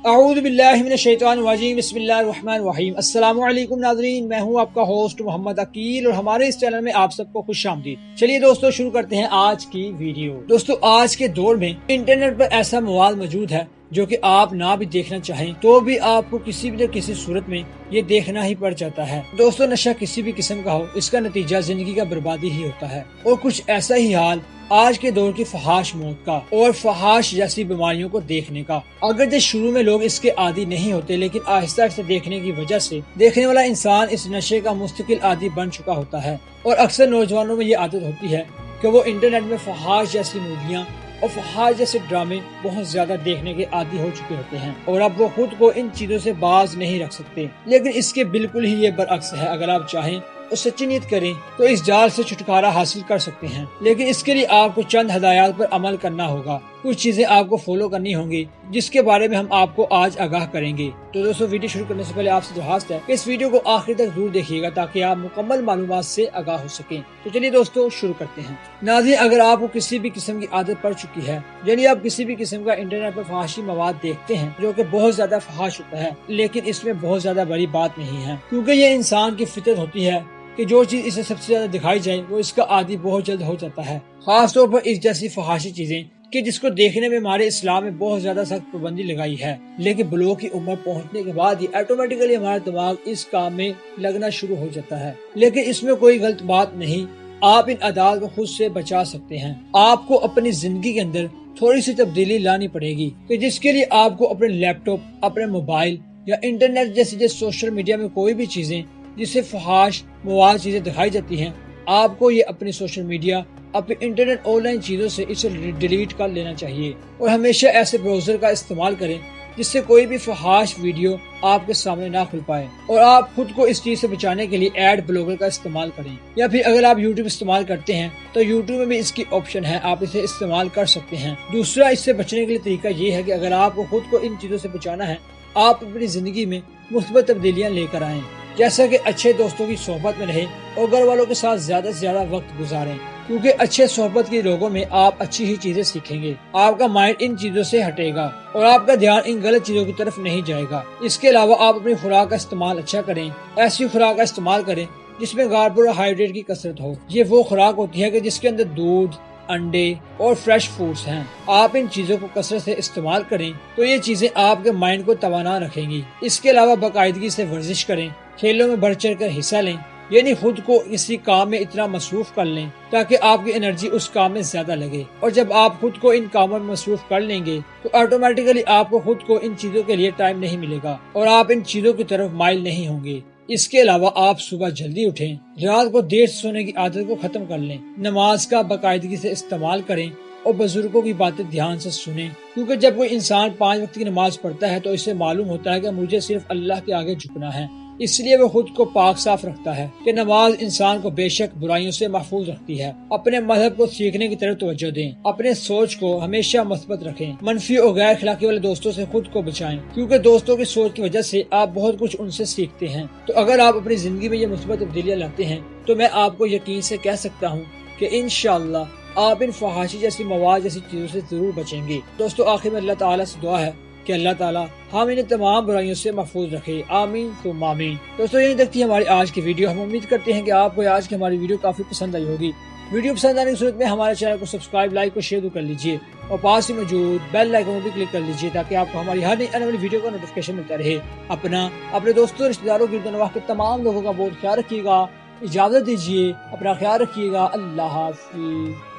اعوذ باللہ من الشیطان الرجیم بسم اللہ الرحمن الرحیم۔ السلام علیکم ناظرین، میں ہوں آپ کا ہوسٹ محمد عقیل اور ہمارے اس چینل میں آپ سب کو خوش آمدید۔ چلیے دوستو شروع کرتے ہیں آج کی ویڈیو۔ دوستو آج کے دور میں انٹرنیٹ پر ایسا مواد موجود ہے جو کہ آپ نہ بھی دیکھنا چاہیں تو بھی آپ کو کسی بھی نہ کسی صورت میں یہ دیکھنا ہی پڑ جاتا ہے۔ دوستو نشہ کسی بھی قسم کا ہو، اس کا نتیجہ زندگی کا بربادی ہی ہوتا ہے، اور کچھ ایسا ہی حال آج کے دور کی فحاش موت کا اور فحاش جیسی بیماریوں کو دیکھنے کا۔ اگرچہ شروع میں لوگ اس کے عادی نہیں ہوتے، لیکن آہستہ آہستہ دیکھنے کی وجہ سے دیکھنے والا انسان اس نشے کا مستقل عادی بن چکا ہوتا ہے، اور اکثر نوجوانوں میں یہ عادت ہوتی ہے کہ وہ انٹرنیٹ میں فحاش جیسی موویاں اور فحاش جیسے ڈرامے بہت زیادہ دیکھنے کے عادی ہو چکے ہوتے ہیں، اور اب وہ خود کو ان چیزوں سے باز نہیں رکھ سکتے۔ لیکن اس کے بالکل ہی یہ برعکس ہے۔ اگر آپ چاہیں اور سچی نیت کریں تو اس جال سے چھٹکارا حاصل کر سکتے ہیں، لیکن اس کے لیے آپ کو چند ہدایات پر عمل کرنا ہوگا۔ کچھ چیزیں آپ کو فالو کرنی ہوں گی جس کے بارے میں ہم آپ کو آج آگاہ کریں گے۔ تو دوستو ویڈیو شروع کرنے سے پہلے آپ سے درخواست ہے کہ اس ویڈیو کو آخر تک ضرور دیکھیے گا تاکہ آپ مکمل معلومات سے آگاہ ہو سکیں۔ تو چلیے دوستو شروع کرتے ہیں۔ ناظرین، اگر آپ کو کسی بھی قسم کی عادت پڑ چکی ہے، یعنی آپ کسی بھی قسم کا انٹرنیٹ پر فحاشی مواد دیکھتے ہیں جو کہ بہت زیادہ فحاش ہوتا ہے، لیکن اس میں بہت زیادہ بڑی بات نہیں ہے، کیونکہ یہ انسان کی فطرت ہوتی ہے کہ جو چیز اسے سب سے زیادہ دکھائی جائے وہ اس کا عادی بہت جلد ہو جاتا ہے، خاص طور پر اس جیسی فحاشی چیزیں کہ جس کو دیکھنے میں ہمارے اسلام میں بہت زیادہ سخت پابندی لگائی ہے، لیکن بلوغ کی عمر پہنچنے کے بعد ہی آٹومیٹیکلی ہمارا دماغ اس کام میں لگنا شروع ہو جاتا ہے۔ لیکن اس میں کوئی غلط بات نہیں، آپ ان عادات کو خود سے بچا سکتے ہیں۔ آپ کو اپنی زندگی کے اندر تھوڑی سی تبدیلی لانی پڑے گی کہ جس کے لیے آپ کو اپنے لیپ ٹاپ، اپنے موبائل یا انٹرنیٹ جیسے سوشل میڈیا میں کوئی بھی چیزیں جس سے فحاش مواد چیزیں دکھائی جاتی ہیں، آپ کو یہ اپنی سوشل میڈیا، اپنے انٹرنیٹ آن لائن چیزوں سے اسے ڈیلیٹ کر لینا چاہیے، اور ہمیشہ ایسے براؤزر کا استعمال کریں جس سے کوئی بھی فحاش ویڈیو آپ کے سامنے نہ کھل پائے، اور آپ خود کو اس چیز سے بچانے کے لیے ایڈ بلاگر کا استعمال کریں، یا پھر اگر آپ یوٹیوب استعمال کرتے ہیں تو یوٹیوب میں بھی اس کی آپشن ہے، آپ اسے استعمال کر سکتے ہیں۔ دوسرا اس سے بچنے کے لیے طریقہ یہ ہے کہ اگر آپ کو خود کو ان چیزوں سے بچانا ہے، آپ اپنی زندگی میں مثبت تبدیلیاں لے کر آئیں، جیسا کہ اچھے دوستوں کی صحبت میں رہیں اور گھر والوں کے ساتھ زیادہ سے زیادہ وقت گزاریں، کیونکہ اچھے صحبت کے لوگوں میں آپ اچھی ہی چیزیں سیکھیں گے، آپ کا مائنڈ ان چیزوں سے ہٹے گا اور آپ کا دھیان ان غلط چیزوں کی طرف نہیں جائے گا۔ اس کے علاوہ آپ اپنی خوراک کا استعمال اچھا کریں، ایسی خوراک کا استعمال کریں جس میں کاربوہائیڈریٹ کی کثرت ہو۔ یہ وہ خوراک ہوتی ہے کہ جس کے اندر دودھ، انڈے اور فریش فوڈز ہیں۔ آپ ان چیزوں کو کثرت سے استعمال کریں تو یہ چیزیں آپ کے مائنڈ کو توانا رکھیں گی۔ اس کے علاوہ باقاعدگی سے ورزش کریں، کھیلوں میں بڑھ چڑھ کر حصہ لیں، یعنی خود کو کسی کام میں اتنا مصروف کر لیں تاکہ آپ کی انرجی اس کام میں زیادہ لگے، اور جب آپ خود کو ان کاموں میں مصروف کر لیں گے تو آٹومیٹیکلی آپ کو خود کو ان چیزوں کے لیے ٹائم نہیں ملے گا اور آپ ان چیزوں کی طرف مائل نہیں ہوں گے۔ اس کے علاوہ آپ صبح جلدی اٹھیں، رات کو دیر سے سونے کی عادت کو ختم کر لیں، نماز کا باقاعدگی سے استعمال کریں اور بزرگوں کی باتیں دھیان سے سنیں، کیونکہ جب کوئی انسان 5 وقت کی نماز پڑھتا ہے تو اسے معلوم ہوتا ہے کہ مجھے صرف اللہ کے آگے جھکنا ہے، اس لیے وہ خود کو پاک صاف رکھتا ہے کہ نماز انسان کو بے شک برائیوں سے محفوظ رکھتی ہے۔ اپنے مذہب کو سیکھنے کی طرف توجہ دیں، اپنے سوچ کو ہمیشہ مثبت رکھیں، منفی اور غیر اخلاقی والے دوستوں سے خود کو بچائیں، کیونکہ دوستوں کی سوچ کی وجہ سے آپ بہت کچھ ان سے سیکھتے ہیں۔ تو اگر آپ اپنی زندگی میں یہ مثبت تبدیلیاں لاتے ہیں تو میں آپ کو یقین سے کہہ سکتا ہوں کہ انشاءاللہ آپ ان فحاشی جیسی مواد جیسی چیزوں سے ضرور بچیں گے۔ دوستو آخر میں اللہ تعالیٰ سے دعا ہے کہ اللہ تعالیٰ ہم انہیں تمام برائیوں سے محفوظ رکھے، آمین ثم آمین۔ دوستو یہی تک تھی ہماری آج کی ویڈیو۔ ہم امید کرتے ہیں کہ آپ کو آج کی ہماری ویڈیو کافی پسند آئی ہوگی۔ ویڈیو پسند آنے کی صورت میں ہمارے چینل کو سبسکرائب، لائک اور شیئر کر لیجیے، اور پاس ہی موجود بیل آئیکن بھی کلک کر لیجیے تاکہ آپ کو ہماری ہر نئی آنے والی ویڈیو کا نوٹیفیکیشن ملتا رہے۔ اپنے دوستوں، رشتہ داروں، گرد و نواح کے تمام لوگوں کا بہت خیال رکھیے گا۔ اجازت دیجیے، اپنا خیال رکھیے گا۔ اللہ حافظ۔